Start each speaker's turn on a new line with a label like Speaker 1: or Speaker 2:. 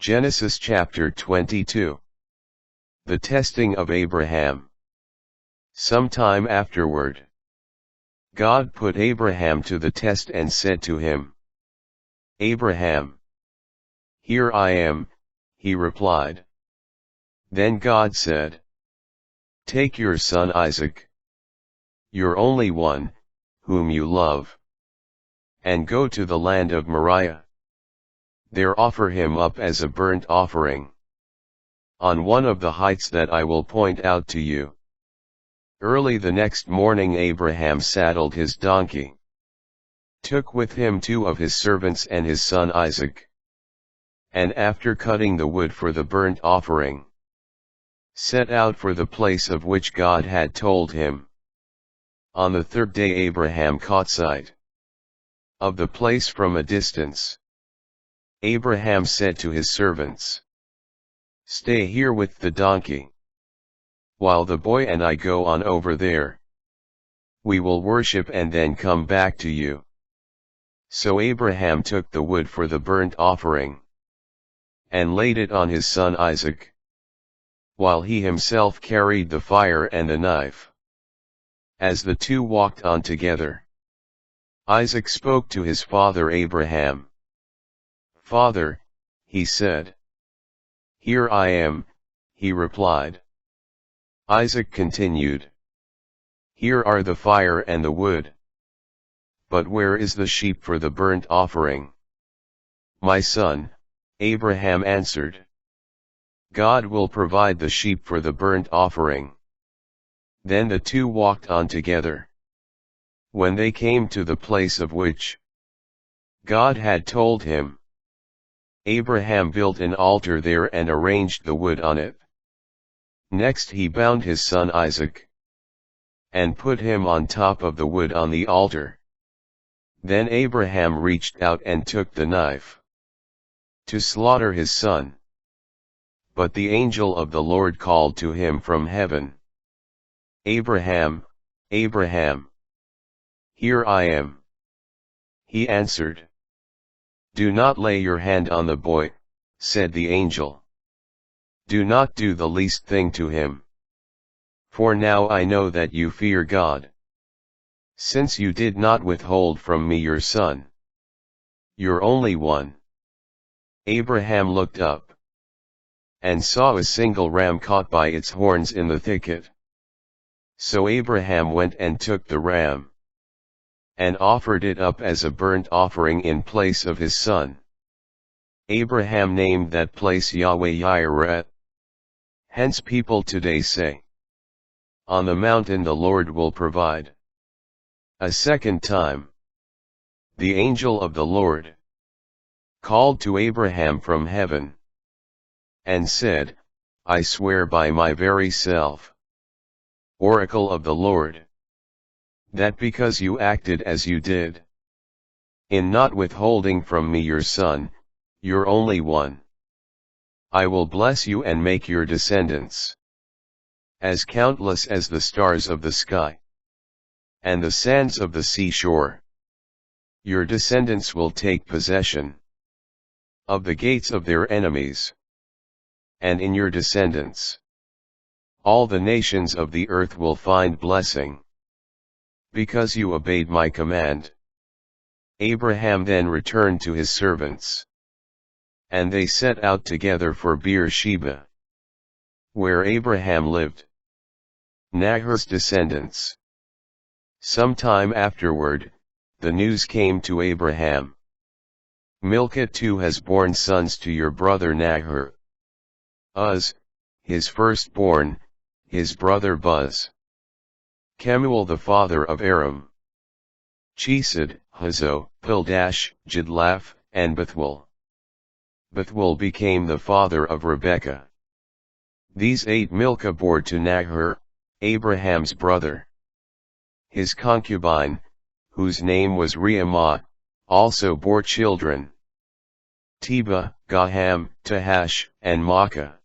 Speaker 1: Genesis chapter 22. The testing of Abraham. Some time afterward, God put Abraham to the test and said to him, "Abraham." "Here I am," he replied. Then God said, "Take your son Isaac, your only one, whom you love, and go to the land of Moriah. There offer him up as a burnt offering, on one of the heights that I will point out to you." Early the next morning Abraham saddled his donkey, took with him 2 of his servants and his son Isaac, and after cutting the wood for the burnt offering, set out for the place of which God had told him. On the 3rd day Abraham caught sight of the place from a distance. Abraham said to his servants, "Stay here with the donkey, while the boy and I go on over there. We will worship and then come back to you." So Abraham took the wood for the burnt offering, and laid it on his son Isaac, while he himself carried the fire and the knife. As the 2 walked on together, Isaac spoke to his father Abraham. "Father," he said. "Here I am," he replied. Isaac continued, "Here are the fire and the wood, but where is the sheep for the burnt offering?" "My son," Abraham answered, "God will provide the sheep for the burnt offering." Then the 2 walked on together. When they came to the place of which God had told him, Abraham built an altar there and arranged the wood on it. Next he bound his son Isaac, and put him on top of the wood on the altar. Then Abraham reached out and took the knife to slaughter his son. But the angel of the Lord called to him from heaven, "Abraham, Abraham." "Here I am," he answered. "Do not lay your hand on the boy," said the angel. "Do not do the least thing to him. For now I know that you fear God, since you did not withhold from me your son, your only one." Abraham looked up, and saw a single ram caught by its horns in the thicket. So Abraham went and took the ram, and offered it up as a burnt offering in place of his son. Abraham named that place Yahweh-Yireh. Hence people today say, "On the mountain the Lord will provide." A second time, the angel of the Lord called to Abraham from heaven, and said, "I swear by my very self, oracle of the Lord, that because you acted as you did, in not withholding from me your son, your only one, I will bless you and make your descendants as countless as the stars of the sky, and the sands of the seashore. Your descendants will take possession of the gates of their enemies, and in your descendants all the nations of the earth will find blessing, because you obeyed my command." Abraham then returned to his servants, and they set out together for Beer-sheba, where Abraham lived. Nahor's descendants. Some time afterward, the news came to Abraham, "Milcah too has borne sons to your brother Nahor. Uz, his firstborn, his brother Buz. Kemuel the father of Aram. Chesed, Hazo, Pildash, Jidlaph, and Bethuel. Bethuel became the father of Rebekah. These 8 Milcah bore to Nahor, Abraham's brother. His concubine, whose name was Reumah, also bore children: Tebah, Gaham, Tahash, and Maacah.